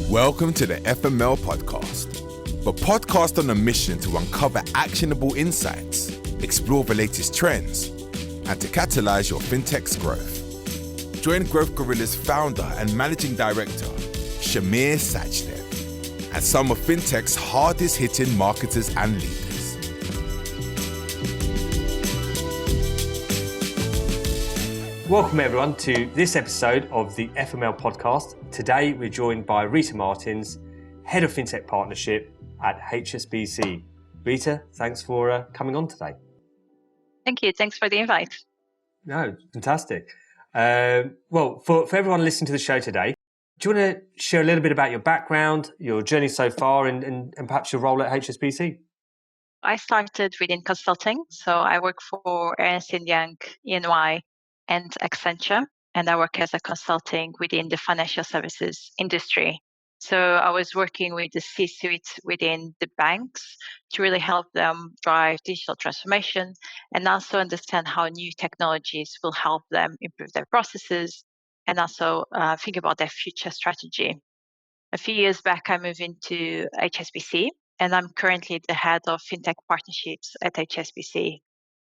Welcome to the FML podcast, the podcast on a mission to uncover actionable insights, explore the latest trends, and to catalyze your fintech's growth. Join Growth Gorilla's founder and managing director, Shamir Sajdev, and some of fintech's hardest-hitting marketers and leaders. Welcome everyone to this episode of the FML podcast. Today we're joined by Rita Martins, Head of Fintech Partnership at HSBC. Rita, thanks for coming on today. Thank you. Thanks for the invite. No, fantastic. Well, for everyone listening to the show today, do you want to share a little bit about your background, your journey so far, and perhaps your role at HSBC? I started within consulting. So I work for Ernst and Young, EY, and Accenture, and I work as a consulting within the financial services industry. So I was working with the C-suite within the banks to really help them drive digital transformation and also understand how new technologies will help them improve their processes and also think about their future strategy. A few years back, I moved into HSBC, and I'm currently the head of Fintech Partnerships at HSBC.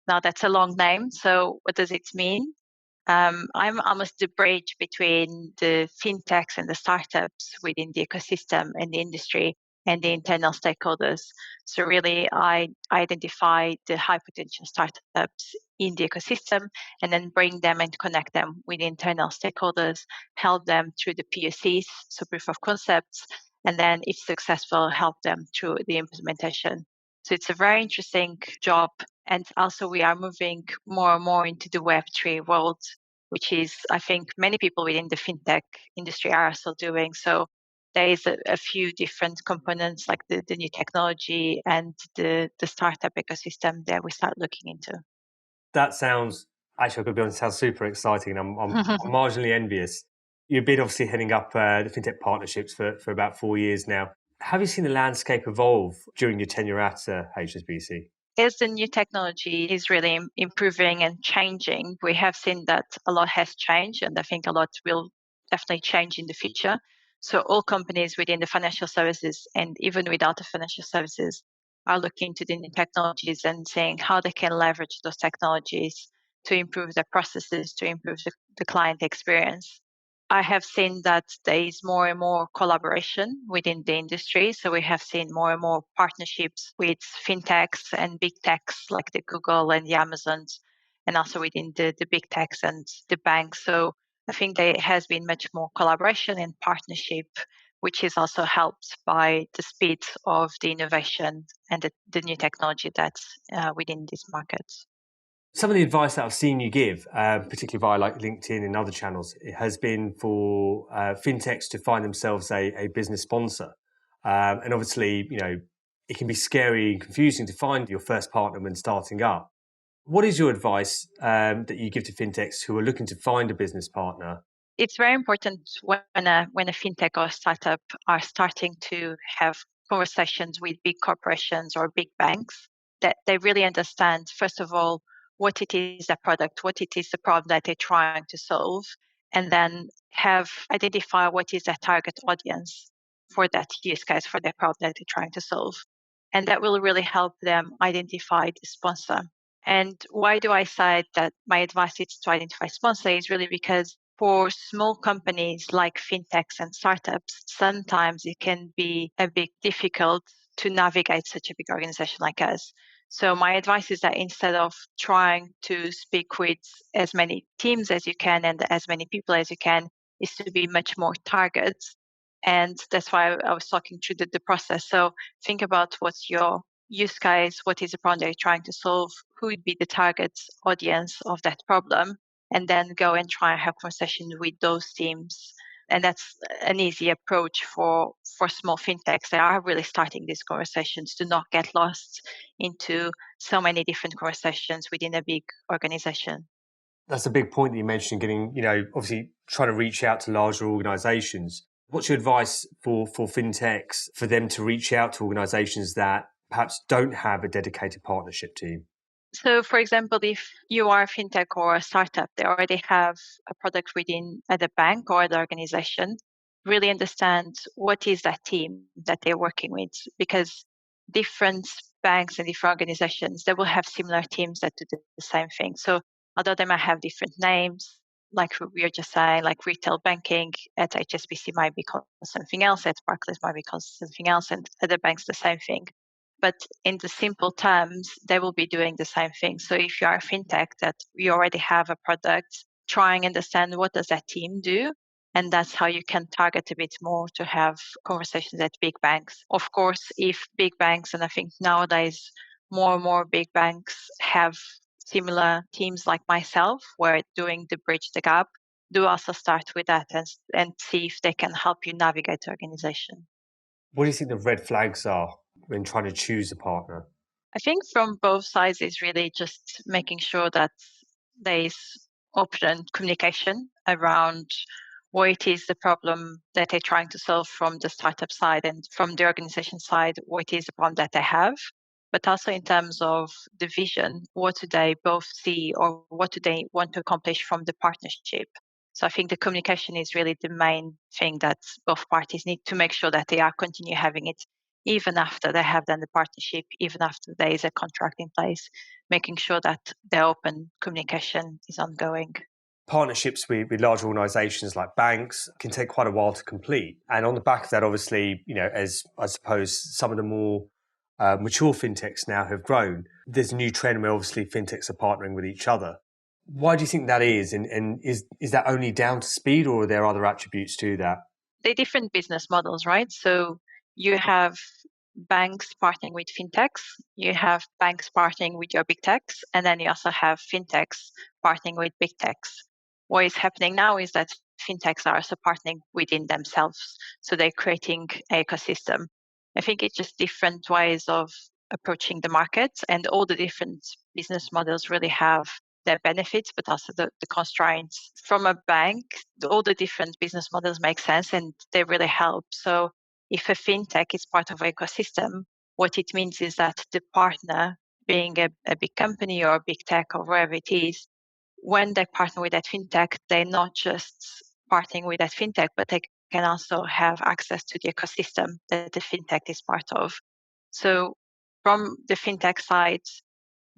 Now, that's a long name, so what does it mean? I'm almost the bridge between the fintechs and the startups within the ecosystem and the industry and the internal stakeholders. So really, I identify the high potential startups in the ecosystem and then bring them and connect them with the internal stakeholders, help them through the POCs, so proof of concepts, and then if successful, help them through the implementation. So it's a very interesting job. And also we are moving more and more into the Web3 world, which is, I think, many people within the fintech industry are also doing. So there is a few different components like the new technology and the startup ecosystem that we start looking into. That sounds, actually, I've got to be honest, sounds super exciting. I'm marginally envious. You've been obviously heading up the Fintech Partnerships for about 4 years now. Have you seen the landscape evolve during your tenure at HSBC? As the new technology is really improving and changing, we have seen that a lot has changed, and I think a lot will definitely change in the future. So all companies within the financial services and even without the financial services are looking to the new technologies and saying how they can leverage those technologies to improve their processes, to improve the client experience. I have seen that there is more and more collaboration within the industry. So we have seen more and more partnerships with fintechs and big techs like the Google and the Amazons, and also within the big techs and the banks. So I think there has been much more collaboration and partnership, which is also helped by the speed of the innovation and the new technology that's within these markets. Some of the advice that I've seen you give, particularly via like LinkedIn and other channels, it has been for fintechs to find themselves a business sponsor. And obviously, it can be scary and confusing to find your first partner when starting up. What is your advice that you give to fintechs who are looking to find a business partner? It's very important when a fintech or startup are starting to have conversations with big corporations or big banks that they really understand, first of all, what it is the product, what it is the problem that they're trying to solve, and then identify what is their target audience for that use case, for their problem that they're trying to solve. And that will really help them identify the sponsor. And why do I say that my advice is to identify sponsor is really because for small companies like fintechs and startups, sometimes it can be a bit difficult to navigate such a big organization like us. So my advice is that instead of trying to speak with as many teams as you can and as many people as you can, is to be much more targeted. And that's why I was talking through the process. So think about what's your use case, what is the problem that you're trying to solve, who would be the target audience of that problem, and then go and try and have conversation with those teams. And that's an easy approach for small fintechs that are really starting these conversations to not get lost into so many different conversations within a big organization. That's a big point that you mentioned, getting, obviously trying to reach out to larger organizations. What's your advice for fintechs, for them to reach out to organizations that perhaps don't have a dedicated partnership team? So, for example, if you are a fintech or a startup, they already have a product within either bank or the organization, really understand what is that team that they're working with, because different banks and different organizations, they will have similar teams that do the same thing. So although they might have different names, like we were just saying, like retail banking at HSBC might be called something else, at Barclays might be called something else, and other banks the same thing. But in the simple terms, they will be doing the same thing. So if you are a fintech that you already have a product, try and understand what does that team do, and that's how you can target a bit more to have conversations at big banks. Of course, if big banks, and I think nowadays more and more big banks have similar teams like myself, where doing the bridge the gap, do also start with that and see if they can help you navigate the organization. What do you think the red flags are when trying to choose a partner? I think from both sides is really just making sure that there's open communication around what it is the problem that they're trying to solve from the startup side, and from the organization side, what is the problem that they have. But also in terms of the vision, what do they both see, or what do they want to accomplish from the partnership? So I think the communication is really the main thing that both parties need to make sure that they are continue having it even after they have done the partnership, even after there is a contract in place, making sure that the open communication is ongoing. Partnerships with large organizations like banks can take quite a while to complete. And on the back of that, obviously, as I suppose some of the more mature fintechs now have grown, there's a new trend where obviously fintechs are partnering with each other. Why do you think that is? And is that only down to speed, or are there other attributes to that? They're different business models, right? So you have banks partnering with fintechs, you have banks partnering with your big techs, and then you also have fintechs partnering with big techs. What is happening now is that fintechs are also partnering within themselves. So they're creating an ecosystem. I think it's just different ways of approaching the market, and all the different business models really have their benefits, but also the constraints. From a bank, all the different business models make sense and they really help. So if a fintech is part of an ecosystem, what it means is that the partner, being a big company or a big tech or wherever it is, when they partner with that fintech, they're not just partnering with that fintech, but they can also have access to the ecosystem that the fintech is part of. So from the fintech side,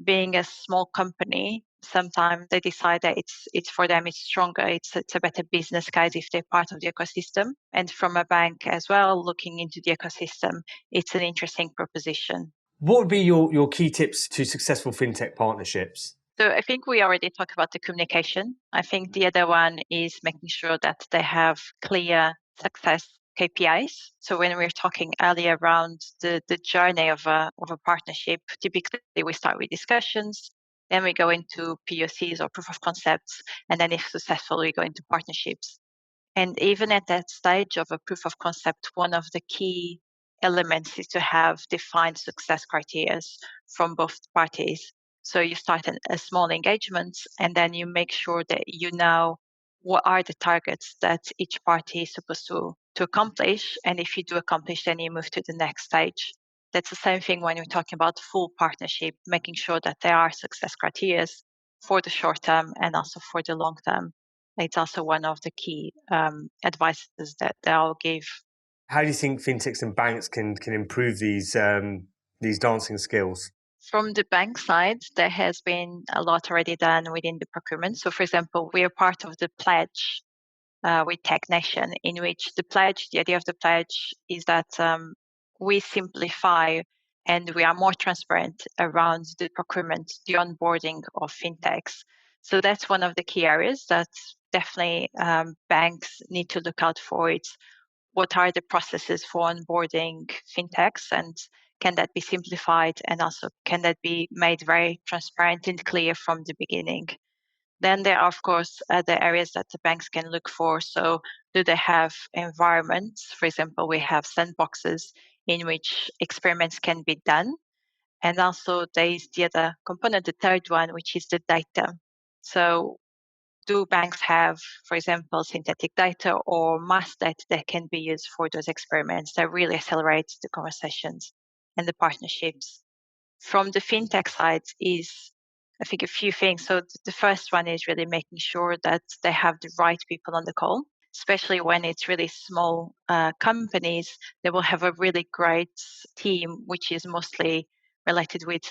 being a small company, sometimes they decide that it's for them, it's stronger, it's a better business case if they're part of the ecosystem. And from a bank as well, looking into the ecosystem, it's an interesting proposition. What would be your key tips to successful fintech partnerships? So I think we already talked about the communication. I think the other one is making sure that they have clear success KPIs. So when we were talking earlier around the journey of a partnership, typically we start with discussions, then we go into POCs or proof of concepts, and then if successful, we go into partnerships. And even at that stage of a proof of concept, one of the key elements is to have defined success criteria from both parties. So you start a small engagement, and then you make sure that you know what are the targets that each party is supposed to accomplish. And if you do accomplish, then you move to the next stage. That's the same thing when you're talking about full partnership, making sure that there are success criteria for the short term and also for the long term. It's also one of the key advices that I'll give. How do you think fintechs and banks can improve these dancing skills? From the bank side, there has been a lot already done within the procurement. So, for example, we are part of the pledge with Tech Nation, in which the idea of the pledge is that we simplify and we are more transparent around the procurement, the onboarding of fintechs. So that's one of the key areas that definitely banks need to look out for. It's what are the processes for onboarding fintechs, and can that be simplified, and also can that be made very transparent and clear from the beginning. Then there are, of course, other areas that the banks can look for. So do they have environments? For example, we have sandboxes in which experiments can be done. And also there is the other component, the third one, which is the data. So do banks have, for example, synthetic data or mass data that can be used for those experiments that really accelerates the conversations and the partnerships? From the fintech side is, I think, a few things. So the first one is really making sure that they have the right people on the call. especially when it's really small companies, they will have a really great team, which is mostly related with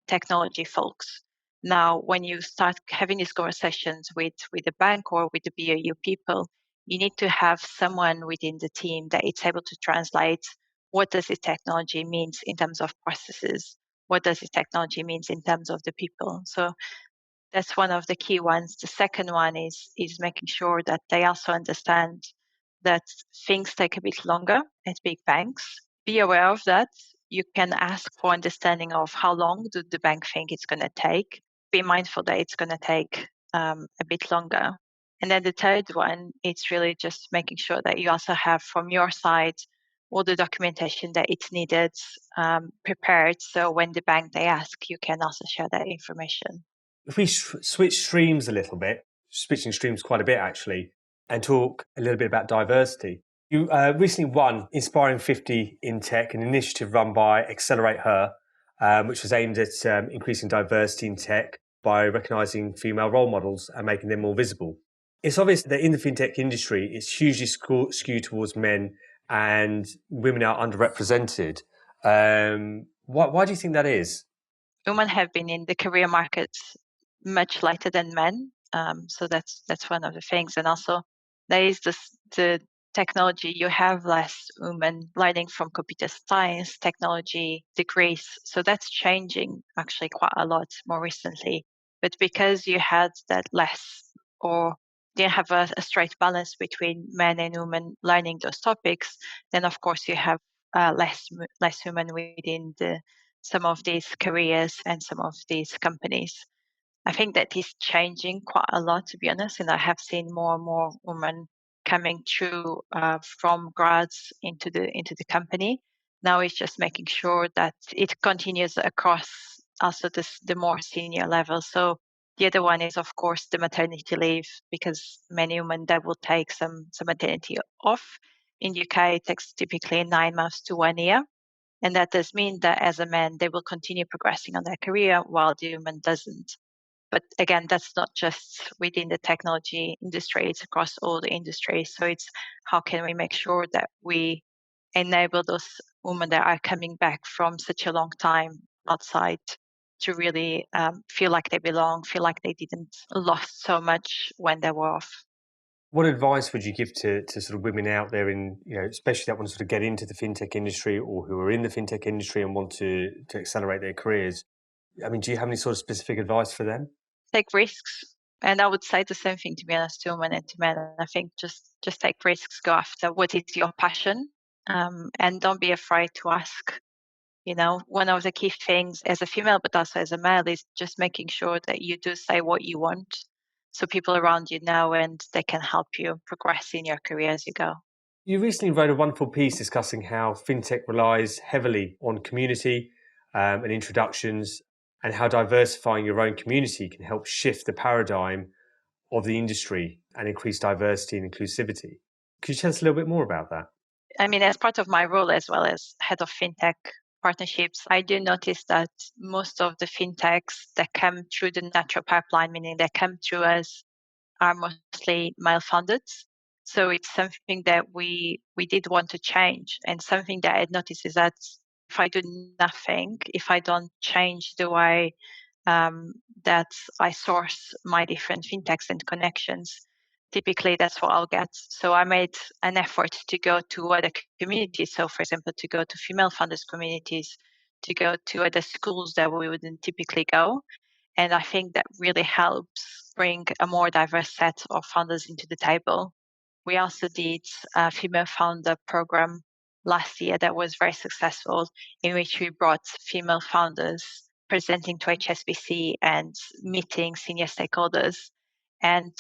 technology folks. Now, when you start having these conversations with the bank or with the BAU people, you need to have someone within the team that is able to translate what does the technology means in terms of processes, what does the technology means in terms of the people. So that's one of the key ones. The second one is making sure that they also understand that things take a bit longer at big banks. Be aware of that. You can ask for understanding of how long do the bank think it's going to take. Be mindful that it's going to take a bit longer. And then the third one, it's really just making sure that you also have from your side all the documentation that it's needed prepared. So when the bank they ask, you can also share that information. If we switch streams a little bit, switching streams quite a bit actually, and talk a little bit about diversity. You recently won Inspiring 50 in Tech, an initiative run by Accelerate Her, which was aimed at increasing diversity in tech by recognising female role models and making them more visible. It's obvious that in the fintech industry, it's hugely skewed towards men and women are underrepresented. Why do you think that is? Women have been in the career market much later than men. So that's one of the things. And also there is the technology, you have less women learning from computer science, technology degrees. So that's changing actually quite a lot more recently. But because you had that less or didn't have a straight balance between men and women learning those topics, then of course you have less women within some of these careers and some of these companies. I think that is changing quite a lot, to be honest, and I have seen more and more women coming through from grads into the company. Now it's just making sure that it continues across also the more senior level. So the other one is, of course, the maternity leave, because many women that will take some maternity off. In the UK, it takes typically 9 months to 1 year. And that does mean that as a man, they will continue progressing on their career while the woman doesn't. But again, that's not just within the technology industry, it's across all the industries. So it's how can we make sure that we enable those women that are coming back from such a long time outside to really feel like they belong, feel like they didn't lost so much when they were off. What advice would you give to sort of women out there in, especially that want to sort of get into the fintech industry or who are in the fintech industry and want to accelerate their careers? I mean, do you have any sort of specific advice for them? Take risks. And I would say the same thing, to be honest, to women and to men. I think just take risks, go after what is your passion, and don't be afraid to ask. One of the key things as a female, but also as a male, is just making sure that you do say what you want so people around you know and they can help you progress in your career as you go. You recently wrote a wonderful piece discussing how fintech relies heavily on community and introductions, and how diversifying your own community can help shift the paradigm of the industry and increase diversity and inclusivity. Could you tell us a little bit more about that? I mean, as part of my role as well as head of Fintech Partnerships, I do notice that most of the fintechs that come through the natural pipeline, meaning they come through us, are mostly male funded. So it's something that we did want to change. And something that I noticed is that if I do nothing, if I don't change the way that I source my different fintechs and connections, typically that's what I'll get. So I made an effort to go to other communities. So for example, to go to female funders communities, to go to other schools that we wouldn't typically go. And I think that really helps bring a more diverse set of founders into the table. We also did a female founder program last year that was very successful, in which we brought female founders presenting to HSBC and meeting senior stakeholders. And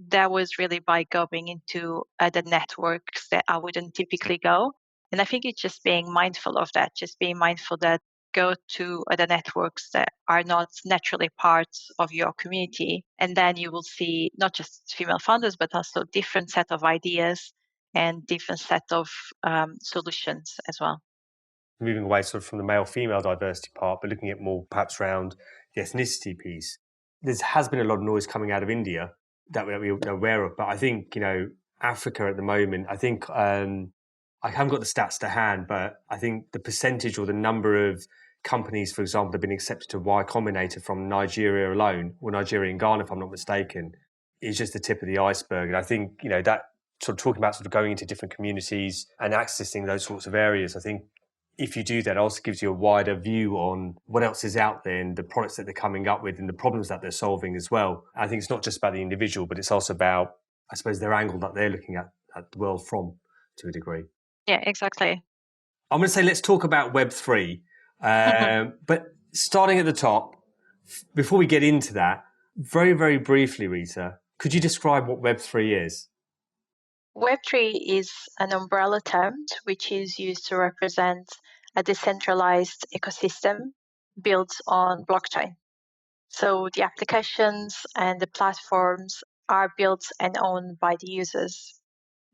that was really by going into other networks that I wouldn't typically go. And I think it's just being mindful of that, just being mindful that go to other networks that are not naturally parts of your community. And then you will see not just female founders, but also different set of ideas and different set of solutions as well. Moving away sort of from the male-female diversity part, but looking at more perhaps around the ethnicity piece. There has been a lot of noise coming out of India that we're aware of, but I think, Africa at the moment, I think I haven't got the stats to hand, but I think the percentage or the number of companies, for example, that have been accepted to Y Combinator from Nigeria alone, or Nigeria and Ghana, if I'm not mistaken, is just the tip of the iceberg. And I think, that sort of talking about sort of going into different communities and accessing those sorts of areas, I think if you do that, it also gives you a wider view on what else is out there and the products that they're coming up with and the problems that they're solving as well. I think it's not just about the individual, but it's also about, I suppose, their angle that they're looking at the world from, to a degree. Yeah, exactly. I'm going to say let's talk about Web3. But starting at the top, before we get into that, very, very briefly, Rita, could you describe what Web3 is? Web3 is an umbrella term which is used to represent a decentralized ecosystem built on blockchain. So the applications and the platforms are built and owned by the users.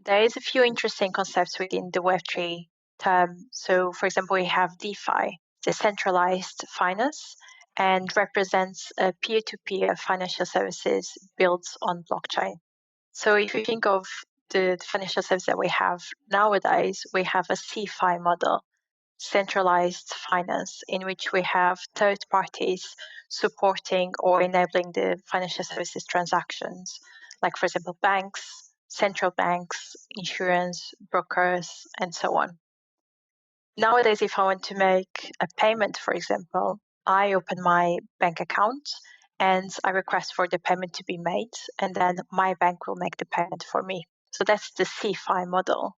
There is a few interesting concepts within the Web3 term. So, for example, we have DeFi, decentralized finance, and represents a peer-to-peer financial services built on blockchain. So if you think of the financial service that we have nowadays, we have a CeFi model, centralized finance, in which we have third parties supporting or enabling the financial services transactions, like, for example, banks, central banks, insurance, brokers, and so on. Nowadays, if I want to make a payment, for example, I open my bank account and I request for the payment to be made, and then my bank will make the payment for me. So that's the CeFi model.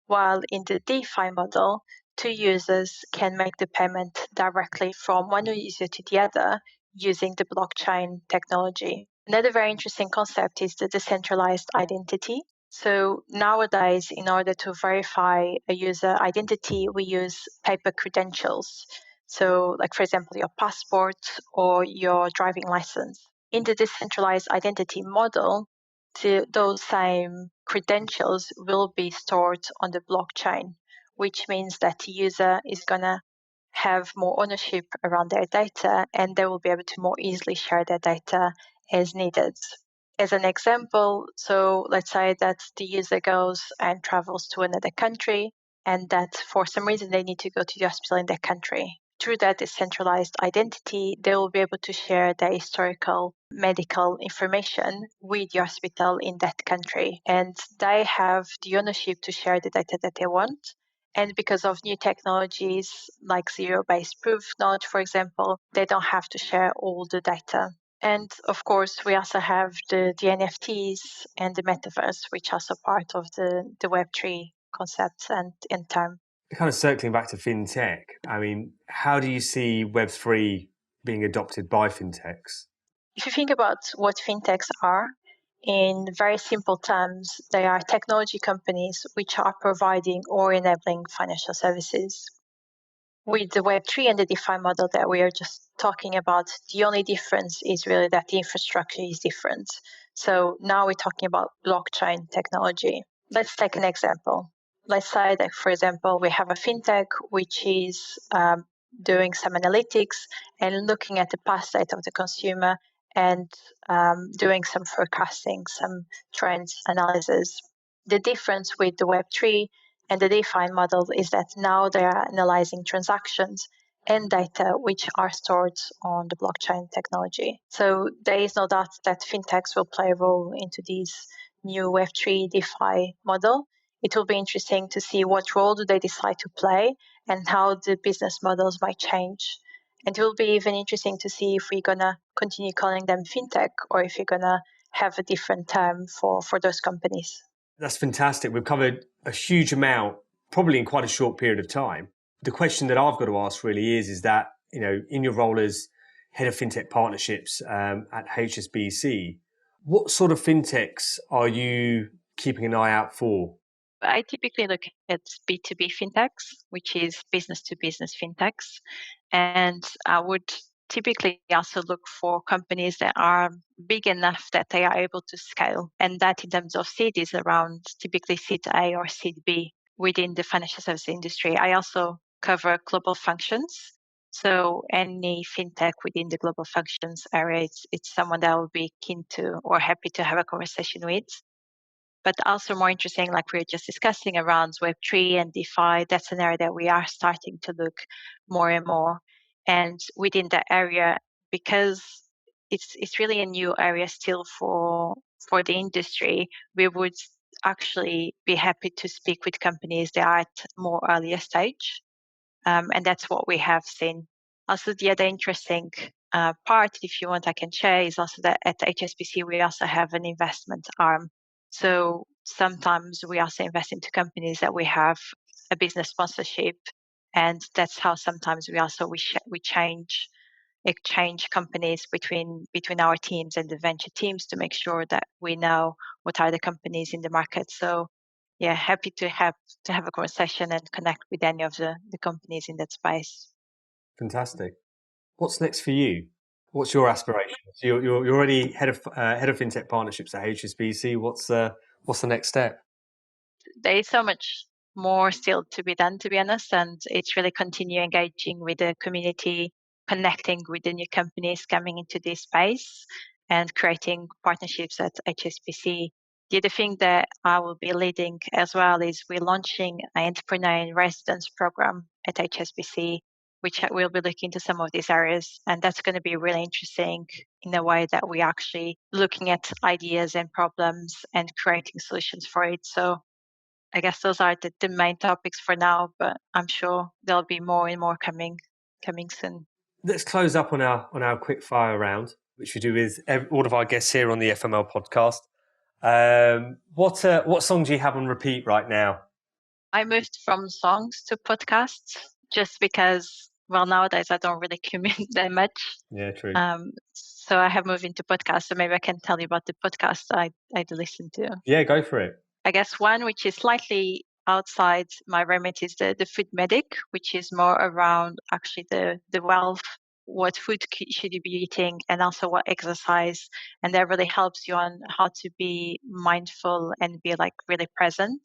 While in the DeFi model, two users can make the payment directly from one user to the other using the blockchain technology. Another very interesting concept is the decentralized identity. So nowadays, in order to verify a user identity, we use paper credentials. So, like, for example, your passport or your driving license. In the decentralized identity model, those same credentials will be stored on the blockchain, which means that the user is going to have more ownership around their data, and they will be able to more easily share their data as needed. As an example, so let's say that the user goes and travels to another country, and that for some reason they need to go to the hospital in their country. Through that decentralized identity, they will be able to share their historical medical information with the hospital in that country. And they have the ownership to share the data that they want. And because of new technologies like zero-based proof node, for example, they don't have to share all the data. And of course, we also have the NFTs and the metaverse, which are also part of the Web3 concept and term. Kind of circling back to fintech, I mean, how do you see Web3 being adopted by fintechs? If you think about what fintechs are, in very simple terms, they are technology companies which are providing or enabling financial services. With the Web3 and the DeFi model that we are just talking about, the only difference is really that the infrastructure is different. So now we're talking about blockchain technology. Let's take an example. Let's say that, for example, we have a fintech which is doing some analytics and looking at the past data of the consumer and doing some forecasting, some trends analysis. The difference with the Web3 and the DeFi model is that now they are analyzing transactions and data which are stored on the blockchain technology. So there is no doubt that fintechs will play a role into this new Web3 DeFi model. It will be interesting to see what role do they decide to play and how the business models might change. And it will be even interesting to see if we're going to continue calling them fintech or if you're going to have a different term for those companies. That's fantastic. We've covered a huge amount, probably in quite a short period of time. The question that I've got to ask really is that, in your role as head of Fintech Partnerships at HSBC, what sort of fintechs are you keeping an eye out for? I typically look at B2B fintechs, which is business to business fintechs. And I would typically also look for companies that are big enough that they are able to scale. And that in terms of seed is around typically seed A or seed B within the financial service industry. I also cover global functions. So any fintech within the global functions area, it's someone that I would be keen to or happy to have a conversation with. but also more interesting, like we were just discussing around Web3 and DeFi. That's an area that we are starting to look more and more. And within that area, because it's really a new area still for the industry, we would actually be happy to speak with companies that are at more earlier stage. And that's what we have seen. Also, the other interesting part, if you want, I can share, is also that at HSBC, we also have an investment arm. So sometimes we also invest into companies that we have a business sponsorship. And that's how sometimes we also we exchange companies between our teams and the venture teams to make sure that we know what are the companies in the market. So yeah, happy to have a conversation and connect with any of the companies in that space. Fantastic. What's next for you? What's your aspirations? You're already head of Fintech Partnerships at HSBC. What's the next step? There is so much more still to be done, to be honest, and it's really continue engaging with the community, connecting with the new companies coming into this space, and creating partnerships at HSBC. The other thing that I will be leading as well is we're launching an entrepreneur in residence program at HSBC, which will be looking into some of these areas. And that's going to be really interesting in a way that we're actually looking at ideas and problems and creating solutions for it. So I guess those are the main topics for now, but I'm sure there'll be more and more coming soon. Let's close up on our quick fire round, which we do with all of our guests here on the FML podcast. What song do you have on repeat right now? I moved from songs to podcasts just because, well, nowadays I don't really commute that much. Yeah, true. So I have moved into podcasts. So maybe I can tell you about the podcast I do listen to. Yeah, go for it. I guess one which is slightly outside my remit is the Food Medic, which is more around actually the wealth, what food should you be eating, and also what exercise. And that really helps you on how to be mindful and be like really present.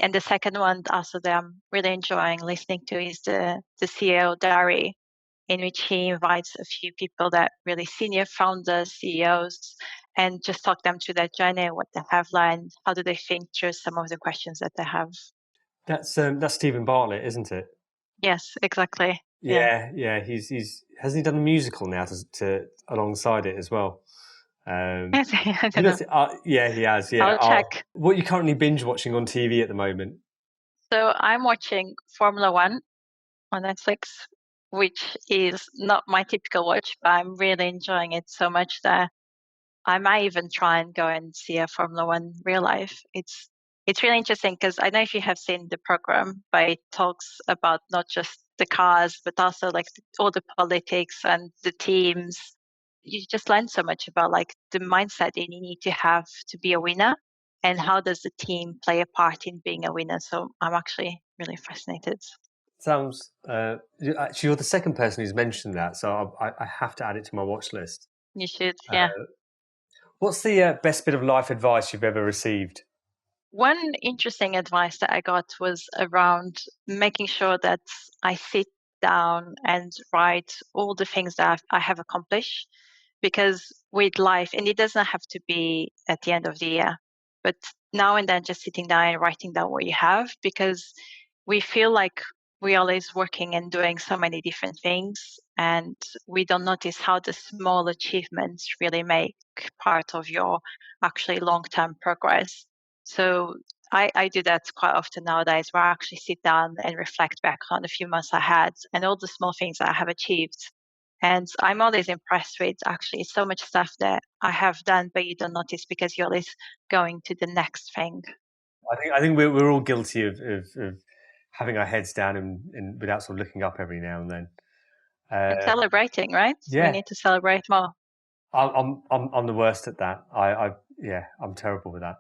And the second one also that I'm really enjoying listening to is the CEO Diary, in which he invites a few people that really senior founders, CEOs, and just talk them through their journey, what they have learned, how do they think through some of the questions that they have. That's Stephen Bartlett, isn't it? Yes, exactly. Yeah. He's hasn't he done a musical now to alongside it as well? I don't know. Yeah, he has. Yeah, I'll check. What are you currently binge watching on TV at the moment? So I'm watching Formula One on Netflix, which is not my typical watch, but I'm really enjoying it so much that I might even try and go and see a Formula One real life. It's really interesting because I don't know if you have seen the program, but it talks about not just the cars, but also like all the politics and the teams. You just learn so much about like the mindset that you need to have to be a winner, and how does the team play a part in being a winner. So I'm actually really fascinated. Sounds. Actually, you're the second person who's mentioned that, so I have to add it to my watch list. You should, yeah. What's the best bit of life advice you've ever received? One interesting advice that I got was around making sure that I sit down and write all the things that I have accomplished. Because with life, and it doesn't have to be at the end of the year, but now and then just sitting down and writing down what you have, because we feel like we're always working and doing so many different things, and we don't notice how the small achievements really make part of your actually long-term progress. So I do that quite often nowadays, where I actually sit down and reflect back on the few months I had and all the small things that I have achieved. And I'm always impressed with actually so much stuff that I have done, but you don't notice because you're always going to the next thing. I think we're all guilty of having our heads down and without sort of looking up every now and then. And celebrating, right? Yeah. We need to celebrate more. I'm the worst at that. I'm terrible with that.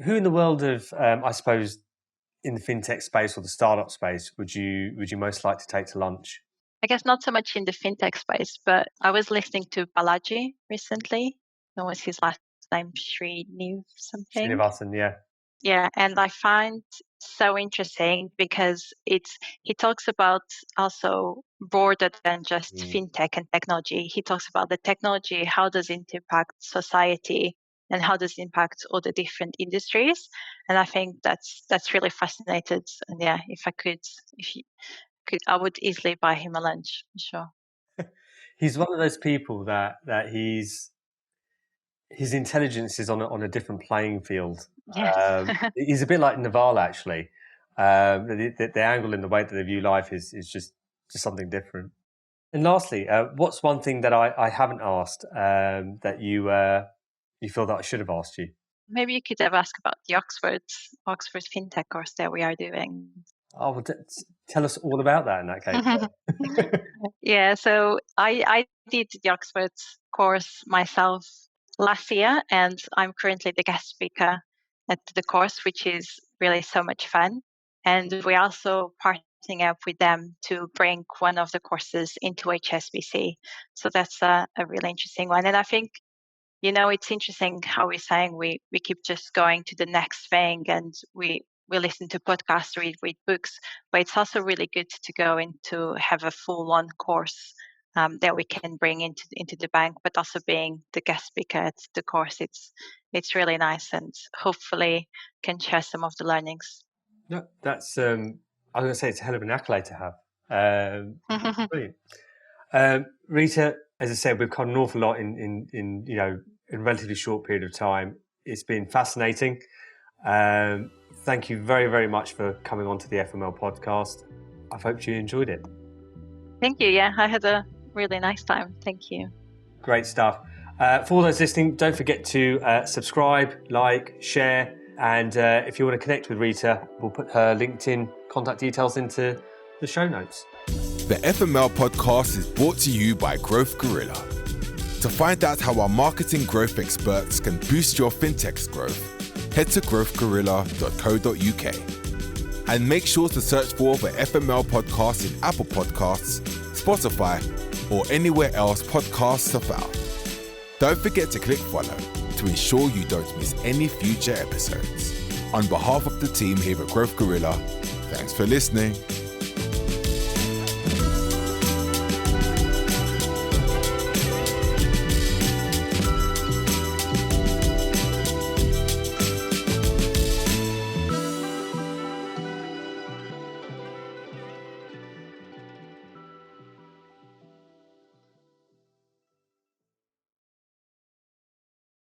Who in the world of I suppose in the fintech space or the startup space would you most like to take to lunch? I guess not so much in the fintech space, but I was listening to Balaji recently. What was his last name? Srinivasan something. Srinivasan, yeah. Yeah, and I find so interesting because he talks about also broader than just fintech and technology. He talks about the technology, how does it impact society, and how does it impact all the different industries. And I think that's really fascinating. And yeah, if he could, I would easily buy him a lunch, for sure. He's one of those people that his intelligence is on a different playing field. Yes. He's a bit like Naval, actually. The angle and the way that they view life is just something different. And lastly, what's one thing that I haven't asked that you feel that I should have asked you? Maybe you could have asked about the Oxford Fintech course that we are doing. Oh, well, tell us all about that in that case. Yeah, so I did the Oxford course myself last year, and I'm currently the guest speaker at the course, which is really so much fun. And we're also partnering up with them to bring one of the courses into HSBC. So that's a really interesting one. And I think, it's interesting how we're saying we keep just going to the next thing, and we listen to podcasts, read books, but it's also really good to go into have a full-on course that we can bring into the bank, but also being the guest speaker at the course, it's really nice, and hopefully can share some of the learnings. No, that's I was going to say it's a hell of an accolade to have. Brilliant. Rita, as I said, we've covered an awful lot in a relatively short period of time. It's been fascinating. Thank you very, very much for coming on to the FML podcast. I hope you enjoyed it. Thank you. Yeah, I had a really nice time. Thank you. Great stuff. For all those listening, don't forget to subscribe, like, share, and if you want to connect with Rita, we'll put her LinkedIn contact details into the show notes. The FML podcast is brought to you by Growth Gorilla. To find out how our marketing growth experts can boost your fintech's growth, head to growthgorilla.co.uk. And make sure to search for the FML podcast in Apple Podcasts, Spotify, or anywhere else podcasts are found. Don't forget to click follow to ensure you don't miss any future episodes. On behalf of the team here at Growth Gorilla, thanks for listening.